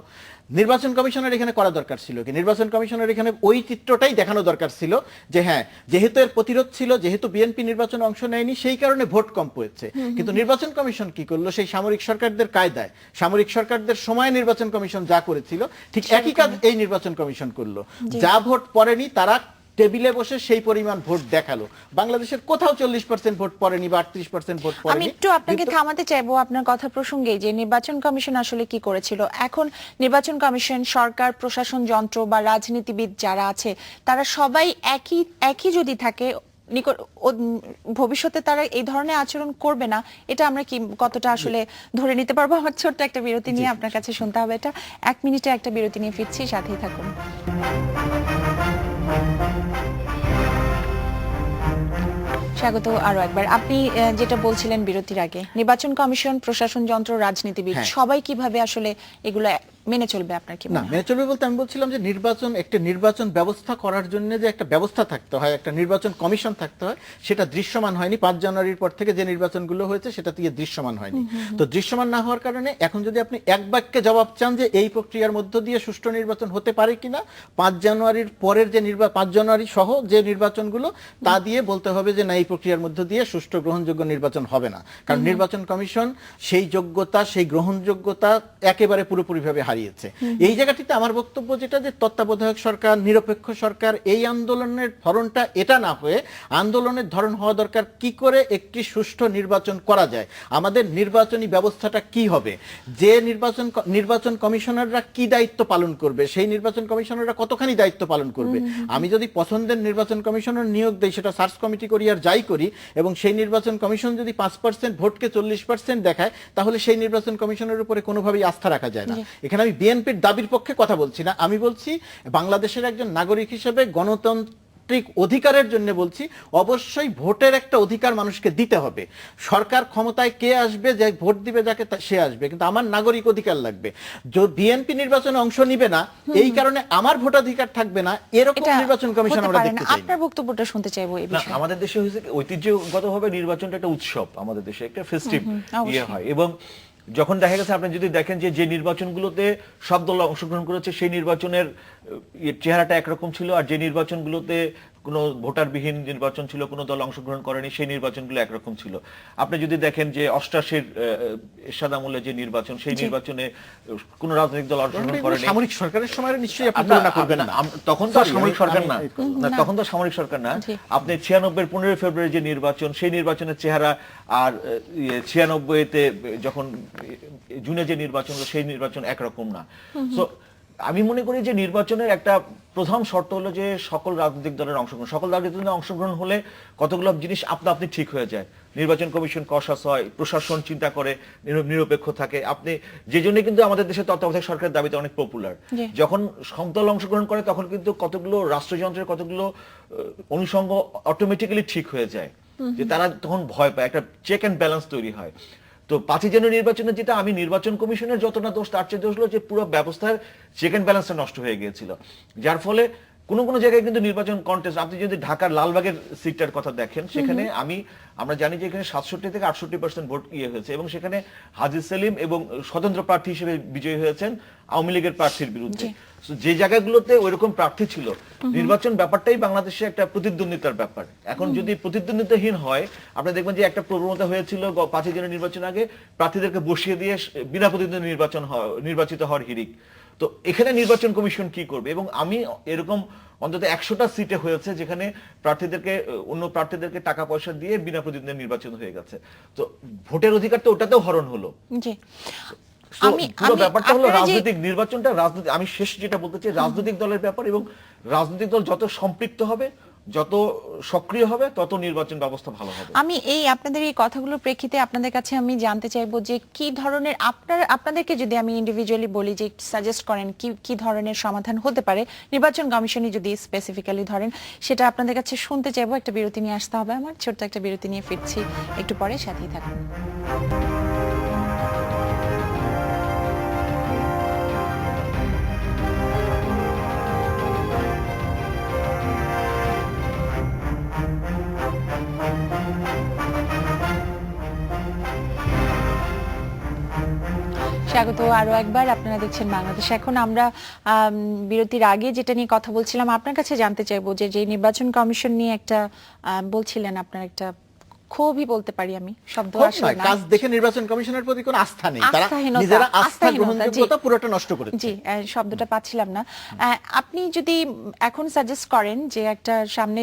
নির্বাচন কমিশনের এখানে করা দরকার ছিল কি? নির্বাচন কমিশনের এখানে ওই চিত্রটাই দেখানো দরকার ছিল যে হ্যাঁ, যেহেতু এর প্রতিরোধ ছিল, যেহেতু বিএনপি নির্বাচনে অংশ নেয়নি সেই কারণে ভোট কম পেয়েছে। কিন্তু নির্বাচন কমিশন কি করলো? সেই সামরিক সরকারদের কায়দায়, সামরিক সরকারদের সময় নির্বাচন কমিশন যা করেছিল ঠিক একই কাজ এই নির্বাচন কমিশন করলো। যা ভোট পড়েনি তারা টেবিলে বসে সেই পরিমাণ ভোট দেখালো। বাংলাদেশের কোথাও 40% ভোট পড়েনি বা 38% ভোট পড়েনি। আমি একটু আপনাকে থামাতে চাইবো আপনার কথা প্রসঙ্গে যে নির্বাচন কমিশন আসলে কি করেছিল। এখন নির্বাচন কমিশন, সরকার, প্রশাসন যন্ত্র বা রাজনীতিবিদ যারা আছে তারা সবাই একই যদি থাকে, ভবিষ্যতে তারা এই ধরনের আচরণ করবে না, এটা আমরা কি কতটা আসলে ধরে নিতে পারবো? আমার ছোট্ট একটা বিরতি নিয়ে আপনার কাছে শুনতে হবে এটা। 1 মিনিটে একটা বিরতি নিয়ে ফিরছি, সাথেই থাকুন। স্বাগত আরো একবার। আপনি যেটা বলছিলেন বিরতির আগে, নির্বাচন কমিশন, প্রশাসন যন্ত্র, রাজনীতিবিদ হ্যাঁ। সবাই কিভাবে আসলে এগুলো মেনে চলবে আপনার কি না, মনে হয়? মেনে চলবে বলতে আমি বলছিলাম যে একটা নির্বাচন ব্যবস্থা করার জন্য যে একটা ব্যবস্থা থাকতে হয়, একটা নির্বাচন কমিশন থাকতে হয়, সেটা দৃশ্যমান হয়নি। 5 জানুয়ারির পর থেকে যে নির্বাচনগুলো হয়েছে সেটা দিয়ে দৃশ্যমান হয়নি। তো দৃশ্যমান না হওয়ার কারণে এখন যদি আপনি এক বাক্যে জবাব চান যে এই প্রক্রিয়ার মধ্য দিয়ে সুষ্ঠু নির্বাচন হতে পারে কিনা, 5 জানুয়ারির পরের যে 5 জানুয়ারি সহ যে নির্বাচনগুলো তা দিয়ে বলতে হবে যে না, এই প্রক্রিয়ার মধ্য দিয়ে সুষ্ঠু গ্রহণযোগ্য নির্বাচন হবে না। কারণ নির্বাচন কমিশন সেই যোগ্যতা, সেই গ্রহণযোগ্যতা একেবারে পুরোপুরিভাবে হারিয়েছে। এই জায়গাটিতে আমার বক্তব্য যেটা, যে তত্ত্বাবধায়ক সরকার, নিরপেক্ষ সরকার, এই আন্দোলনের ধরনটা এটা না হয়ে আন্দোলনের ধরন হওয়া দরকার কি করে একটি সুষ্ঠু নির্বাচন করা যায়, আমাদের নির্বাচনী ব্যবস্থাটা কি হবে, যে নির্বাচন কমিশনাররা কি দায়িত্ব পালন করবে, সেই নির্বাচন কমিশনাররা কতখানি দায়িত্ব পালন করবে। আমি যদি পছন্দের নির্বাচন কমিশনার নিয়োগ দেই, সেটা সার্চ কমিটি করি আর যাই করি, এবং সেই নির্বাচন কমিশন যদি 5% ভোটকে 40% দেখায়, তাহলে সেই নির্বাচন কমিশনের উপরে কোনোভাবেই আস্থা রাখা যায় না। এখানে আমি বিএনপির দাবির পক্ষে কথা বলছি না, আমি বলছি বাংলাদেশের একজন নাগরিক হিসেবে গণতান্ত্রিক অধিকারের জন্য বলছি, অবশ্যই ভোটের একটা অধিকার মানুষকে দিতে হবে। সরকার ক্ষমতায় কে আসবে, যে ভোট দিবে যাকে সে আসবে, কিন্তু আমার নাগরিক অধিকার লাগবে। বিএনপি নির্বাচনে অংশ নিবে না এই কারণে আমার ভোটাধিকার থাকবে না, এরকম এটা নির্বাচন কমিশন হতে আমরা পারে দেখতে না। চাই না। আপনার বক্তব্যটা শুনতে চাইবো এই না, বিষয়ে। আমাদের দেশে হয়েছে কি, ঐতিহ্যগতভাবে নির্বাচনটা একটা উৎসব, আমাদের দেশে একটা ফেস্টিভ অবশ্যই। হয়। এবং যখন দেখা গেছে, আপনি যদি দেখেন যে নির্বাচনগুলোতে সব দল অংশগ্রহণ করেছে, সেই নির্বাচনের চেহারাটা একরকম ছিল, আর যে নির্বাচনগুলোতে কোনো ভোটারবিহীন নির্বাচন ছিল, কোনো দল অংশগ্রহণ করেনি, সেই নির্বাচনগুলো একরকম ছিল। আপনি যদি দেখেন যে 88-এর এরশাদ আমলে যে নির্বাচন, সেই নির্বাচনে কোনো রাজনৈতিক দল অংশগ্রহণ করেনি। সামরিক সরকারের সময় নিশ্চয়ই আপনি তুলনা করবেন না। তখন তো সামরিক সরকার না, তখন তো সামরিক সরকার না। জি। আপনি 96-এর 15 ফেব্রুয়ারি যে নির্বাচন, সেই নির্বাচনের চেহারা, আর 96-তে যখন জুনে যে নির্বাচন হলো, সেই নির্বাচন একরকম না। সো আমি মনে করি যে নির্বাচনের একটা প্রধান শর্ত হলো যে সকল রাজনৈতিক দলের অংশগ্রহণ। সকল রাজনৈতিক দলের অংশগ্রহণ হলে কতগুলো জিনিস আপনি ঠিক হয়ে যায়। নির্বাচন কমিশন কশাস হয়, প্রশাসন চিন্তা করে, নিরপেক্ষ থাকে। আপনি যে জন্য কিন্তু আমাদের দেশে তত্ত্বাবধায়ক সরকারের দাবিতে অনেক পপুলার। যখন সব দল অংশগ্রহণ করে, তখন কিন্তু কতগুলো রাষ্ট্রযন্ত্রের কতগুলো অনুষঙ্গ অটোমেটিক্যালি ঠিক হয়ে যায়, যে তারা তখন ভয় পায়, একটা চেক অ্যান্ড ব্যালেন্স তৈরি হয়। তো 5 জানুয়ারি নির্বাচনে যেটা, আমি নির্বাচন কমিশনের যতটা দোষ, তার চেয়ে দোষ হলো যে পুরো ব্যবস্থার চেক অ্যান্ড ব্যালেন্সটা নষ্ট হয়ে গিয়েছিল, যার ফলে কোন কোন জায়গায় কিন্তু নির্বাচন কন্টেস্ট, আপনি যদি ঢাকার লালবাগের সিটটার কথা দেখেন, সেখানে আমরা জানি যে এখানে 67 থেকে 68% ভোট হয়েছে, এবং সেখানে হাজী সেলিম এবং স্বতন্ত্র প্রার্থী হিসেবে বিজয়ী হয়েছেন আওয়ামী লীগের প্রার্থীর বিরুদ্ধে। যে জায়গাগুলোতে ওইরকম প্রার্থী ছিল, নির্বাচন ব্যাপারটাই বাংলাদেশে একটা প্রতিদ্বন্দ্বিতার ব্যাপার। এখন যদি প্রতিদ্বন্দ্বিতাহীন হয়, আপনি দেখবেন যে একটা প্রবণতা হয়েছিল 5 জানুয়ারি নির্বাচন আগে প্রার্থীদেরকে বসিয়ে দিয়ে বিনা প্রতিদ্বন্দ্বী নির্বাচিত হওয়ার হিড়িক। তো এখানে নির্বাচন কমিশন কি করবে? এবং আমি এরকম অন্তত 100টা সিটে হয়েছে যেখানে অন্য প্রার্থীদেরকে টাকা পয়সা দিয়ে বিনা প্রতিদ্বন্দ্বী নির্বাচন হয়ে গেছে। তো ভোটের অধিকার তো ওটাতেও হরণ হলো। জি। পুরো ব্যাপারটা হলো রাজনৈতিক নির্বাচনটা, রাজনীতি। আমি শেষ যেটা বলতে চাই, রাজনৈতিক দলের ব্যাপার, এবং রাজনৈতিক দল যত সম্পৃক্ত হবে, যত সক্রিয় হবে, তত নির্বাচন ব্যবস্থা ভালো হবে। আমি আপনাদের এই কথাগুলোর প্রেক্ষিতে আপনাদের কাছে আমি জানতে চাইবো যে কি ধরনের আপনাদেরকে যদি আমি ইন্ডিভিজুয়ালি বলি যে সাজেস্ট করেন কি ধরনের সমাধান হতে পারে, নির্বাচন কমিশনই যদি স্পেসিফিক্যালি ধরেন, সেটা আপনাদের কাছে শুনতে চাইবো। একটা বিরতি নিয়ে আসতে হবে আমার, ছোট্ট একটা বিরতি নিয়ে ফিরছি একটু পরে, সাথেই থাকুন। স্বাগত আরো একবার। আপনারা দেখছেন বাংলাদেশ এখন। আমরা বিরতির আগে যেটা নিয়ে কথা বলছিলাম, আপনার কাছে জানতে চাইবো যে নির্বাচন কমিশন নিয়ে একটা বলছিলেন, আপনার একটা ক্ষোভই বলতে পারি আমি, শব্দ আসলে না, কাজ দেখে নির্বাচন কমিশনের প্রতি কোনো আস্থা নেই, তারা আস্থাহীনতা, নিজেরা আস্থা আস্থাহীনতা, গ্রহণযোগ্যতা পুরোটা নষ্ট করেছে। জি, শব্দটা পাচ্ছিলাম না। আপনি যদি এখন সাজেস্ট করেন যে একটা সামনে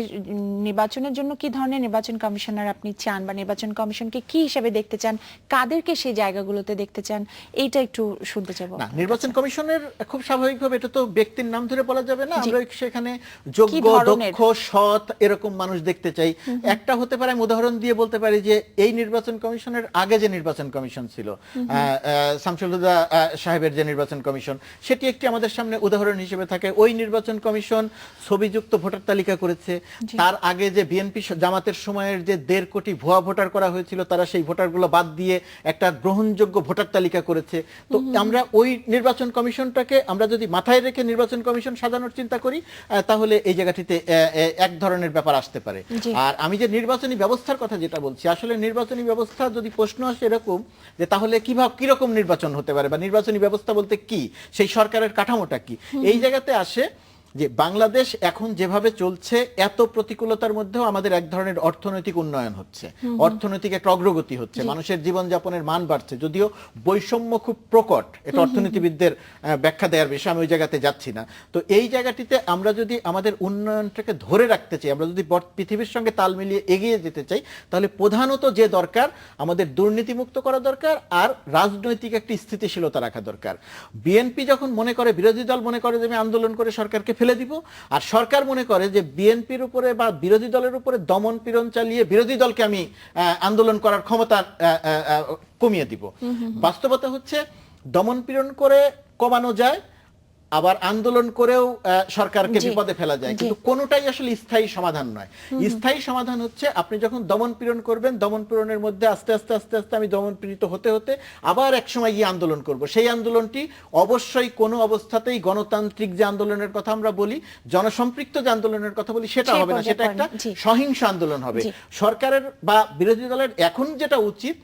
নির্বাচনের জন্য কি ধরনের নির্বাচন কমিশনার আপনি চান, বা নির্বাচন কমিশনকে কি হিসেবে দেখতে চান, কাদেরকে সেই জায়গাগুলোতে দেখতে চান, এইটা একটু শুনতে চাইবো। না, নির্বাচন কমিশনের খুব স্বাভাবিকভাবে এটা তো ব্যক্তির নাম ধরে বলা যাবে না, আমরা সেখানে যোগ্য, দক্ষ, সৎ এরকম মানুষ দেখতে চাই। একটা হতে পারে, উদাহরণ দিয়ে নিয়ে বলতে পারি যে এই নির্বাচন কমিশনের আগে যে নির্বাচন কমিশন ছিল, শামসুল হুদা সাহেবের যে নির্বাচন কমিশন, সেটি একটি আমাদের সামনে উদাহরণ হিসেবে থাকে। ওই নির্বাচন কমিশন ছবিযুক্ত ভোটার তালিকা করেছে। তার আগে যে বিএনপি জামাতের সময়ের যে 1.5 কোটি ভুয়া ভোটার করা হয়েছিল, তারা সেই ভোটারগুলো বাদ দিয়ে একটা গ্রহণযোগ্য ভোটার তালিকা করেছে। তো আমরা ওই নির্বাচন কমিশনটাকে আমরা যদি মাথায় রেখে নির্বাচন কমিশন সাজানোর চিন্তা করি, তাহলে এই জায়গাটিতে এক ধরনের ব্যাপার আসতে পারে। আর আমি যে নির্বাচনী ব্যবস্থার কথা যেটা বলছি, আসলে নির্বাচনী ব্যবস্থা যদি প্রশ্ন আসে এরকম যে তাহলে কিরকম নির্বাচন হতে পারে বা নির্বাচনী ব্যবস্থা বলতে কি, সেই সরকারের কাঠামোটা কি, এই জায়গাতে আসে যে বাংলাদেশ এখন যেভাবে চলছে, এত প্রতিকূলতার মধ্যেও আমাদের এক ধরনের অর্থনৈতিক উন্নয়ন হচ্ছে, অর্থনৈতিক একটা অগ্রগতি হচ্ছে, মানুষের জীবনযাপনের মান বাড়ছে। যদিও বৈষম্য খুব প্রকট, এটা অর্থনীতিবিদদের ব্যাখ্যা দেওয়ার বিষয়, আমি ওই জায়গাতে যাচ্ছি না। তো এই জায়গাটিতে আমরা যদি আমাদের উন্নয়নটাকে ধরে রাখতে চাই, আমরা যদি পৃথিবীর সঙ্গে তাল মিলিয়ে এগিয়ে যেতে চাই, তাহলে প্রধানত যে দরকার, আমাদের দুর্নীতিমুক্ত করা দরকার, আর রাজনৈতিক একটি স্থিতিশীলতা রাখা দরকার। বিএনপি যখন মনে করে, বিরোধী দল মনে করে যে আমি আন্দোলন করে সরকারকে ফেলে দিব, আর সরকার মনে করে যে বিএনপির উপরে বা বিরোধী দলের উপরে দমন পীড়ন চালিয়ে বিরোধী দলকে আমি আন্দোলন করার ক্ষমতা কমিয়ে দিব। বাস্তবতা হচ্ছে দমন পীড়ন করে কমানো যায়, আবার আন্দোলন করেও সরকারকে বিপদে ফেলা যায়, কিন্তু কোনোটাই আসলে স্থায়ী সমাধান নয়। স্থায়ী সমাধান হচ্ছে আপনি যখন দমন পীড়ন করবেন, দমন পীড়নের মধ্যে আস্তে আস্তে আস্তে আস্তে আমি দমন পীড়িত হতে হতে আবার এক সময় গিয়ে আন্দোলন করব। সেই আন্দোলনটি অবশ্যই কোনো অবস্থাতেই গণতান্ত্রিক যে আন্দোলনের কথা আমরা বলি, জনসম্পৃক্ত যে আন্দোলনের কথা বলি, সেটা হবে না, সেটা একটা সহিংস আন্দোলন হবে। সরকারের বা বিরোধী দলের এখন যেটা উচিত,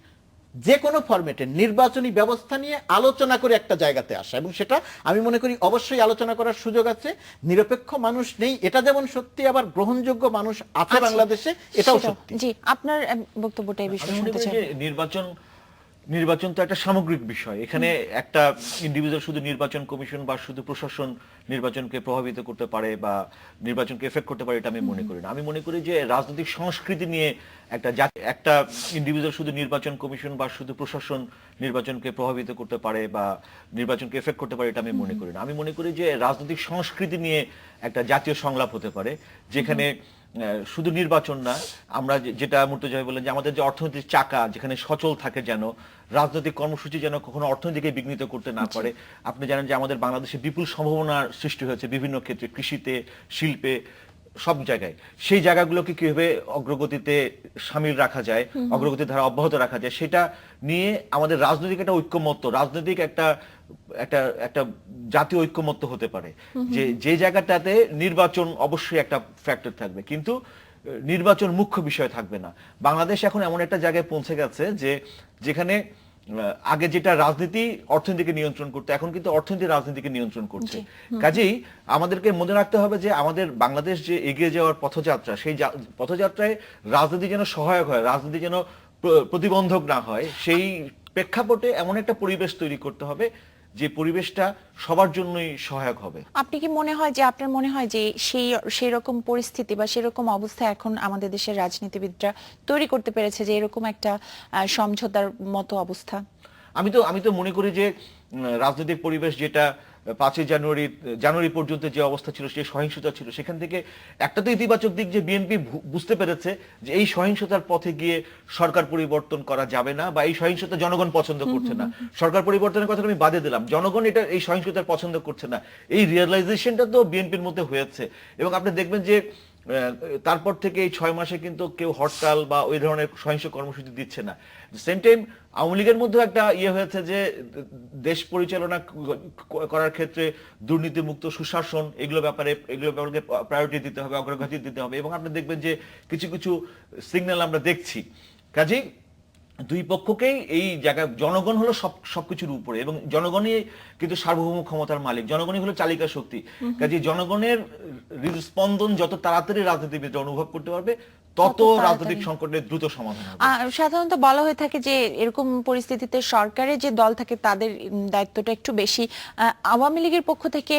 যে কোনো ফরম্যাটে নির্বাচনী ব্যবস্থা নিয়ে আলোচনা করে একটা জায়গাতে আসা, এবং সেটা আমি মনে করি অবশ্যই আলোচনা করার সুযোগ আছে। নিরপেক্ষ মানুষ নেই এটা যেমন সত্যি, আবার গ্রহণযোগ্য মানুষ আছে বাংলাদেশে, এটাও সত্যি। জি, আপনার বক্তব্যটা এই বিষয়ে শুনতে চাই। নির্বাচন তো একটা সামগ্রিক বিষয়। এখানে একটা ইন্ডিভিজুয়াল শুধু নির্বাচন কমিশন বা শুধু প্রশাসন নির্বাচনকে প্রভাবিত করতে পারে বা নির্বাচনকে এফেক্ট করতে পারে, এটা আমি মনে করি না। আমি মনে করি যে রাজনৈতিক সংস্কৃতি নিয়ে একটা ইন্ডিভিজুয়াল শুধু নির্বাচন কমিশন বা শুধু প্রশাসন নির্বাচনকে প্রভাবিত করতে পারে বা নির্বাচনকে এফেক্ট করতে পারে, এটা আমি মনে করি না। আমি মনে করি যে রাজনৈতিক সংস্কৃতি নিয়ে একটা জাতীয় সংলাপ হতে পারে, যেখানে শুধু নির্বাচন না, আমরা যেটা মুর্তজা ভাই বললেন যে আমাদের যে অর্থনৈতিক চাকা যেখানে সচল থাকে, যেন রাজনৈতিক কর্মসূচি যেন কখনো অর্থনীতিকে বিঘ্নিত করতে না পারে। আপনি জানেন যে আমাদের বাংলাদেশে বিপুল সম্ভাবনার সৃষ্টি হয়েছে বিভিন্ন ক্ষেত্রে, কৃষিতে, শিল্পে, সব জায়গায়। সেই জায়গাগুলোকে কিভাবে অগ্রগতিতে সামিল রাখা যায়, অগ্রগতির ধারা অব্যাহত রাখা যায়, সেটা নিয়ে আমাদের রাজনৈতিক একটা ঐক্যমত্য, রাজনৈতিক একটা একটা একটা জাতীয় ঐক্যমত্য হতে পারে, যে জায়গাটাতে নির্বাচন অবশ্যই একটা ফ্যাক্টর থাকবে, কিন্তু নির্বাচন মুখ্য বিষয় থাকবে না। বাংলাদেশ এখন এমন একটা জায়গায় পৌঁছে গেছে যে যেখানে আগে যেটা রাজনীতি অর্থনীতিকে নিয়ন্ত্রণ করতে, এখন কিন্তু অর্থনীতি রাজনীতিকে নিয়ন্ত্রণ করছে। কাজেই আমাদেরকে মনে রাখতে হবে যে আমাদের বাংলাদেশ যে এগিয়ে যাওয়ার পথযাত্রা, সেই পথযাত্রায় রাজনীতি যেন সহায়ক হয়, রাজনীতি যেন প্রতিবন্ধক না হয়, সেই প্রেক্ষাপটে এমন একটা পরিবেশ তৈরি করতে হবে যে পরিবেশটা সবার জন্যই সহায়ক হবে। আপনি কি মনে হয় যে আপনার মনে হয় যে সেই রকম পরিস্থিতি বা সেরকম অবস্থা এখন আমাদের দেশের রাজনীতিবিদরা তৈরি করতে পেরেছে, যে এরকম একটা সমঝোতার মতো অবস্থা? আমি তো মনে করি যে রাজনৈতিক পরিবেশ যেটা 5 জানুয়ারি পর্যন্ত যে অবস্থা ছিল, সেই সহিংসতা ছিল, সেখান থেকে একটা তো ইতিবাচক দিক যে বিএনপি বুঝতে পেরেছে যে এই সহিংসতার পথে গিয়ে সরকার পরিবর্তন করা যাবে না, বা এই সহিংসতা জনগণ পছন্দ করছে না। সরকার পরিবর্তনের কথা আমি বাদে দিলাম, জনগণ এই সহিংসতার পছন্দ করছে না, এই রিয়েলাইজেশনটা তো বিএনপির মধ্যে হয়েছে। এবং আপনি দেখবেন যে তারপর থেকে এই 6 মাসে কিন্তু কেউ হরতাল বা ওই ধরনের সহিংস কর্মসূচি দিচ্ছে না। সেম টাইম আওয়ামী লীগের মধ্যে একটা হয়েছে যে দেশ পরিচালনা করার ক্ষেত্রে দুর্নীতিমুক্ত সুশাসন, এগুলো ব্যাপারে প্রায়োরিটি দিতে হবে, অগ্রগতি দিতে হবে। এবং আপনি দেখবেন যে কিছু কিছু সিগন্যাল আমরা দেখছি। কাজেই দুই পক্ষকেই এই জায়গায় জনগণ হলো সবকিছুর উপরে, এবং জনগণই কিন্তু সার্বভৌম ক্ষমতার মালিক, জনগণই হলো চালিকা শক্তি। কাজে জনগণের হৃদস্পন্দন যত তাড়াতাড়ি রাজনীতিবিদরা অনুভব করতে পারবে, তত রাজনৈতিক সংকটের দ্রুত সমাধান হবে। সাধারণত বলা হয়ে থাকে যে এরকম পরিস্থিতিতে সরকারের যে দল থাকে তাদের দায়িত্বটা একটু বেশি। আওয়ামী লীগের পক্ষ থেকে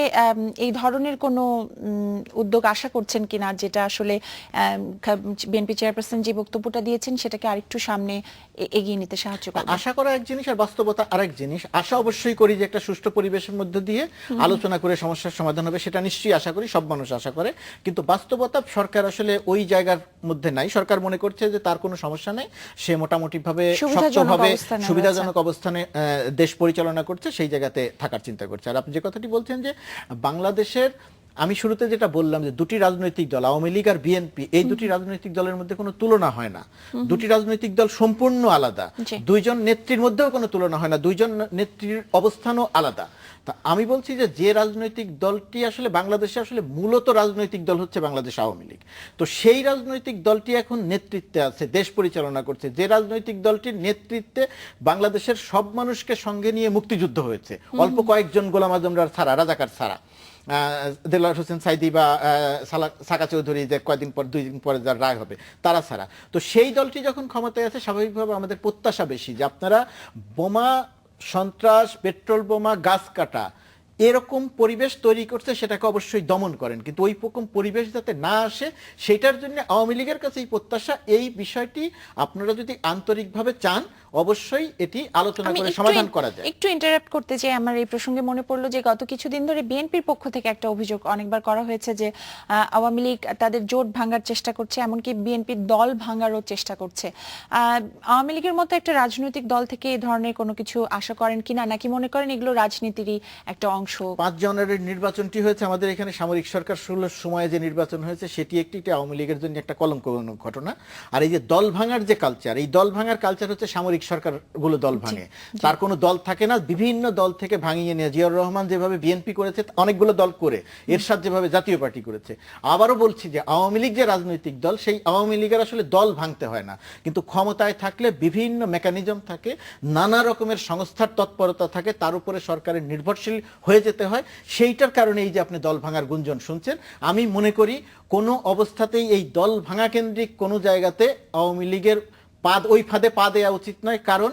এই ধরনের কোনো উদ্যোগ আশা করছেন কিনা, যেটা আসলে বিএনপি চেয়ারপারসন যে বক্তব্যটা দিয়েছেন সেটাকে আরেকটু সামনে এগিয়ে নিতে সাহায্য করবে? আশা করা এক জিনিস, আর বাস্তবতা আরেক জিনিস। আশা অবশ্যই করি যে একটা সুষ্ঠু পরিবেশের মধ্যে দিয়ে আলোচনা করে সমস্যার সমাধান হবে, সেটা নিশ্চয়ই আশা করি, সব মানুষ আশা করে। কিন্তু বাস্তবতা সরকার আসলে ওই জায়গার মধ্যে মধ্যে নাই, সরকার মনে করছে যে তার কোনো সমস্যা নেই, সে মোটামুটিভাবে সুবিধাজনক শক্তভাবে অবস্থানে সুবিধাজনক অবস্থানে দেশ পরিচালনা করছে, সেই জায়গাতে থাকার চিন্তা করছে। আর আপনি যে কথাটি বলছেন যে বাংলাদেশের, আমি শুরুতে যেটা বললাম যে দুটি রাজনৈতিক দল আওয়ামী লীগ আর বিএনপি, এই দুটি রাজনৈতিক দলের মধ্যে কোনো তুলনা হয় না। দুটি রাজনৈতিক দল সম্পূর্ণ আলাদা, জি। দুইজন নেত্রীর মধ্যেও কোনো তুলনা হয় না, দুইজন নেত্রীর অবস্থানও আলাদা। তা আমি বলছি যে যে রাজনৈতিক দলটি আসলে বাংলাদেশে আসলে মূলত রাজনৈতিক দল হচ্ছে বাংলাদেশ আওয়ামী লীগ, তো সেই রাজনৈতিক দলটি এখন নেতৃত্বে আছে, দেশ পরিচালনা করছে। যে রাজনৈতিক দলটির নেতৃত্বে বাংলাদেশের সব মানুষকে সঙ্গে নিয়ে মুক্তিযুদ্ধ হয়েছে, অল্প কয়েকজন গোলাম আজমরা ছাড়া, রাজাকার ছাড়া, দেলোয়ার হোসেন সাইদি বা সাকা চৌধুরী যে কয়েকদিন পর, 2 দিন পরে যার রায় হবে, তারা ছাড়া। তো সেই দলটি যখন ক্ষমতায় আছে, স্বাভাবিকভাবে আমাদের প্রত্যাশা বেশি যে আপনারা বোমা, সন্ত্রাস, পেট্রোল বোমা, গাছ কাটা এরকম পরিবেশ তৈরি করছে, সেটাকে অবশ্যই দমন করেন, কিন্তু ওই রকম পরিবেশ যাতে না আসে সেটার জন্য আওয়ামী লীগের কাছে এই প্রত্যাশা। এই বিষয়টি আপনারা যদি আন্তরিকভাবে চান, অবশ্যই এটি আলোচনা করে সমাধান করা যায়। একটু ইন্টারাপ্ট করতে চাই, আমার এই প্রসঙ্গে মনে পড়লো যে গত কিছুদিন ধরে বিএনপির পক্ষ থেকে একটা অভিযোগ অনেকবার করা হয়েছে যে আওয়ামী লীগ তাদের জোট ভাঙার চেষ্টা করছে, এমনকি বিএনপির দল ভাঙারও চেষ্টা করছে। আওয়ামী লীগের মতো একটা রাজনৈতিক দল থেকে এই ধরনের কোনো কিছু আশা করেন কিনা, নাকি মনে করেন এগুলো রাজনীতিরই একটা অংশ? 5 জানুয়ারির নির্বাচনটি হয়েছে আমাদের এখানে, সামরিক সরকার ষোলোর সময়ে যে নির্বাচন হয়েছে সেটি একটি আওয়ামী লীগের জন্য একটা কলঙ্কজনক ঘটনা। আর এই যে দল ভাঙার যে কালচার, এই দল ভাঙার কালচার হচ্ছে সামরিক সরকারগুলো দল ভাঙে, তার কোনো দল থাকে না, বিভিন্ন দল থেকে ভাঙিয়ে নিয়ে, জিয়াউর রহমান যেভাবে বিএনপি করেছে অনেকগুলো দল করে, এরশাদ যেভাবে জাতীয় পার্টি করেছে। আবারও বলছি যে আওয়ামী লীগ যে রাজনৈতিক দল, সেই আওয়ামী লীগের আসলে দল ভাঙতে হয় না, কিন্তু ক্ষমতায় থাকলে বিভিন্ন মেকানিজম থাকে, নানা রকমের সংস্থার তৎপরতা থাকে, তার উপরে সরকারের নির্ভরশীল হয়ে যেতে হয়। সেইটার কারণে এই যে আপনি দল ভাঙার গুঞ্জন শুনছেন, আমি মনে করি কোনো অবস্থাতেই এই দল ভাঙা কেন্দ্রিক কোনো জায়গাতে আওয়ামী লীগের ওই ফাঁদে পা দেওয়া উচিত নয়। কারণ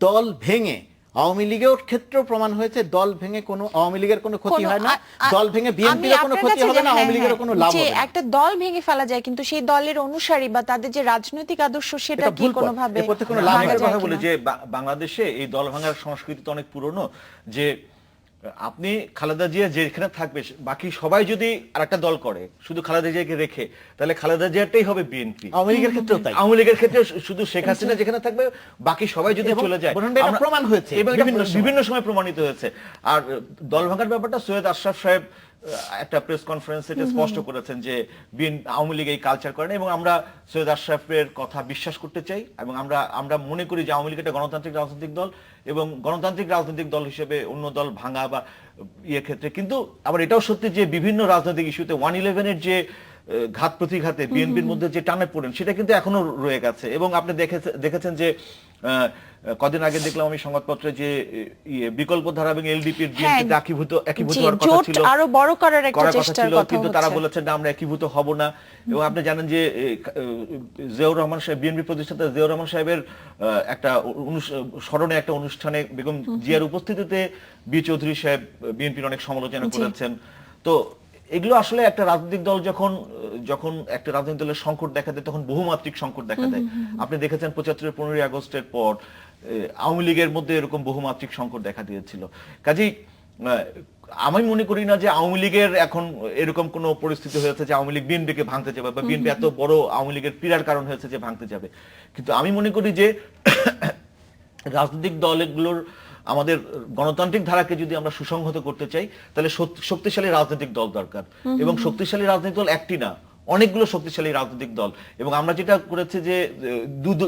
দল ভেঙে, আওয়ামী লীগের ক্ষেত্রেও প্রমাণ হয়েছে, দল ভেঙে কোনো আওয়ামী লীগের কোনো ক্ষতি হয় না, দল ভেঙে বিএনপির কোনো ক্ষতি হবে না, আওয়ামী লীগের কোনো লাভ হবে না। একটা দল ভেঙে ফেলা যায়, কিন্তু সেই দলের অনুসারী বা তাদের যে রাজনৈতিক আদর্শ সেটা কি কোনোভাবে লাভের কথা বলি যে বাংলাদেশে এই দল ভাঙার সংস্কৃতি তো অনেক পুরনো। যে আপনি খালেদা জিয়া যেখানে থাকবে, বাকি সবাই যদি আরেকটা দল করে শুধু খালেদা জিয়াকে রেখে, তাহলে খালেদা জিয়াটাই হবে বিএনপি। আওয়ামী লীগের ক্ষেত্রেও তাই, আওয়ামী লীগের ক্ষেত্রে শুধু শেখ হাসিনা যেখানে থাকবে, বাকি সবাই যদি চলে যায়, প্রমাণ হয়েছে, বিভিন্ন সময় প্রমাণিত হয়েছে। আর দল ভাঙার ব্যাপারটা সৈয়দ আশরাফ সাহেব একটা প্রেস কনফারেন্সে স্পষ্ট করেছেন যে আওয়ামী লীগ এই কালচার করে না, এবং আমরা সৈয়দ আশরাফের কথা বিশ্বাস করতে চাই, এবং আমরা মনে করি যে আওয়ামী লীগ একটা গণতান্ত্রিক রাজনৈতিক দল, এবং গণতান্ত্রিক রাজনৈতিক দল হিসেবে অন্য দল ভাঙা বা ইয়ে ক্ষেত্রে। কিন্তু আবার এটাও সত্যি যে বিভিন্ন রাজনৈতিক ইস্যুতে 1/11-এর যে ঘাত প্রতিঘাতে বিএনপির মধ্যে যে টানে পড়েন, সেটা কিন্তু এখনো রয়ে গেছে। এবং আপনি দেখেছেন যে কদিন আগে দেখলাম আমি সংবাদপত্রে যে বিকল্প ধারা এবং এলডিপির বিএনপিতে একীভূত হওয়ার কথা ছিল, আরো বড় করার একটা চেষ্টার কথা, কিন্তু তারা বলেছেন না আমরা একীভূত হব না। এবং আপনি জানেন যে জিয়াউর রহমান সাহেব, বিএনপি প্রতিষ্ঠাতা জিয়াউর রহমান সাহেবের একটা স্মরণে একটা অনুষ্ঠানে বেগম জিয়ার উপস্থিতিতে বি চৌধুরী সাহেব বিএনপির অনেক সমালোচনা করেছেন। তো এগুলো আসলে একটা রাজনৈতিক দল যখন একটা রাজনৈতিক দলের সংকট দেখা দেয়, তখন বহুমাত্রিক সংকট দেখা দেয়। আপনি দেখেছেন 75-এর 15ই আগস্টের পর আওয়ামী লীগের মধ্যে এরকম বহুমাত্রিক সংকট দেখা দিয়েছিল। কাজেই আমি মনে করি না যে আওয়ামী লীগের এখন এরকম কোন পরিস্থিতি হয়েছে যে আওয়ামী লীগ বিএনপিকে ভাঙতে যাবে, বা বিএনপি এত বড় আওয়ামী লীগের পীড়ার কারণ হয়েছে যে ভাঙতে যাবে। কিন্তু আমি মনে করি যে রাজনৈতিক দলগুলোর, আমাদের গণতান্ত্রিক ধারাকে যদি আমরা সুসংহত করতে চাই, তাহলে শক্তিশালী রাজনৈতিক দল দরকার। এবং শক্তিশালী রাজনৈতিক দল একটি না, অনেকগুলো শক্তিশালী রাজনৈতিক দল। এবং আমরা যেটা করেছি যে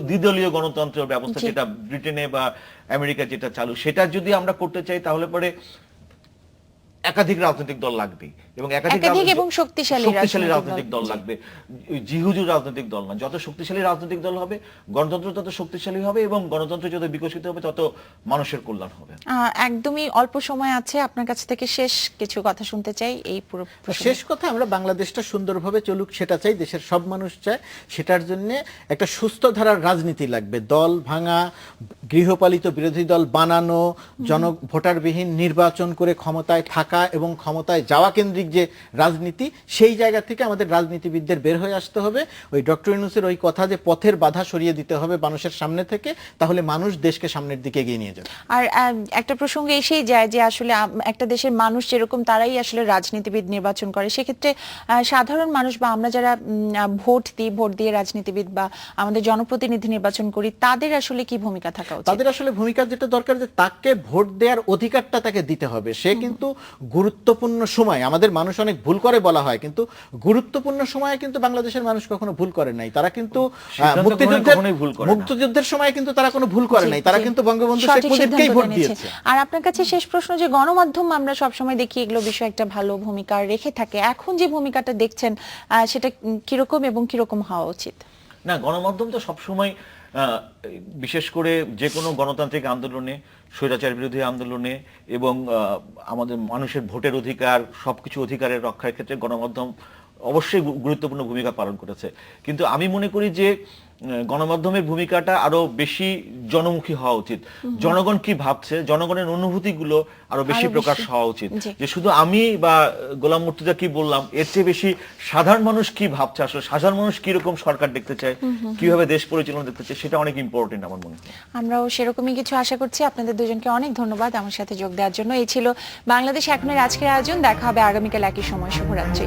দ্বিদলীয় গণতন্ত্রের ব্যবস্থা, যেটা ব্রিটেনে বা আমেরিকা যেটা চালু, সেটা যদি আমরা করতে চাই, তাহলে পরে একাধিক রাজনৈতিক দল লাগবে, এবং একাধিক এবং শক্তিশালী রাজনৈতিক দল লাগবে, জিহুজুর রাজনৈতিক দল না। যত শক্তিশালী রাজনৈতিক দল হবে, গণতন্ত্র তত শক্তিশালী হবে, এবং গণতন্ত্র যত বিকশিত হবে, তত মানুষের কল্যাণ হবে। একদমই অল্প সময় আছে, আপনার কাছ থেকে শেষ কিছু কথা শুনতে চাই। এই পুরো শেষ কথা, আমরা বাংলাদেশটা সুন্দরভাবে চলুক সেটা চাই, দেশের সব মানুষ চায়। সেটার জন্য একটা সুস্থ ধারার রাজনীতি লাগবে। দল ভাঙা, গৃহপালিত বিরোধী দল বানানো, ভোটারবিহীন নির্বাচন করে ক্ষমতায় থাকা, থাকা এবং ক্ষমতায় যাওয়া কেন্দ্রিক যে রাজনীতি, সেই জায়গা থেকে আমাদের রাজনীতিবিদদের বের হয়ে আসতে হবে। ওই ডক্টর ইউনূসের ওই কথা যে পথের বাধা সরিয়ে দিতে হবে মানুষের সামনে থেকে, তাহলে মানুষ দেশকে সামনের দিকে এগিয়ে নিয়ে যাবে। আর একটা প্রসঙ্গ এসেই যায় যে আসলে একটা দেশের মানুষ যেরকম তারাই আসলে রাজনীতিবিদ নির্বাচন করে, সেক্ষেত্রে সাধারণ মানুষ বা আমরা যারা ভোট দিয়ে রাজনীতিবিদ বা আমাদের জনপ্রতিনিধি নির্বাচন করি, তাদের আসলে কি ভূমিকা থাকা উচিত? তাদের আসলে ভূমিকা যেটা দরকার, যে তাকে ভোট দেওয়ার অধিকারটা তাকে দিতে হবে। সে কিন্তু গুরুত্বপূর্ণ সময়, আমাদের মানুষ অনেক ভুল করে বলা হয়, কিন্তু গুরুত্বপূর্ণ সময়ে কিন্তু বাংলাদেশের মানুষ কখনো ভুল করে নাই। তারা কিন্তু মুক্তিযুদ্ধের সময় কিন্তু তারা কোনো ভুল করে নাই, তারা কিন্তু বঙ্গবন্ধু শেখ মুজিবকেই ভোট দিয়েছে। আর আপনার কাছে শেষ প্রশ্ন, যে গণমাধ্যম আমরা সবসময় দেখি এগুলো বিষয়ে একটা ভালো ভূমিকা রেখে থাকে, এখন যে ভূমিকাটা দেখছেন সেটা কিরকম এবং কিরকম হওয়া উচিত? না, গণমাধ্যম তো সবসময় বিশেষ করে যে কোনো গণতান্ত্রিক আন্দোলনে, স্বৈরাচার বিরোধী আন্দোলনে এবং আমাদের মানুষের ভোটের অধিকার, সবকিছু অধিকারের রক্ষার ক্ষেত্রে গণমাধ্যম অবশ্যই গুরুত্বপূর্ণ ভূমিকা পালন করেছে। কিন্তু আমি মনে করি যে গণমাধ্যমের ভূমিকাটা আরো বেশি জনমুখী হওয়া উচিত। জনগণ কি ভাবছে, জনগণের অনুভূতিগুলো আরো বেশি প্রকাশ হওয়া উচিত। যে শুধু আমি বা গোলাম মুর্তজা কি বললাম, এর চেয়ে বেশি সাধারণ মানুষ কি ভাবছে, আসলে সাধারণ মানুষ কি রকম সরকার দেখতে চায়, কিভাবে দেশ পরিচালনা দেখতে চায়, সেটা অনেক ইম্পর্টেন্ট আমার মনে হয়। আমরাও সেরকমই কিছু আশা করছি। আপনাদের দুজনকে অনেক ধন্যবাদ আমার সাথে যোগ দেওয়ার জন্য। এই ছিল বাংলাদেশ এখনের আজকের আয়োজন। দেখা হবে আগামীকাল একই সময়। শুভরাত্রি।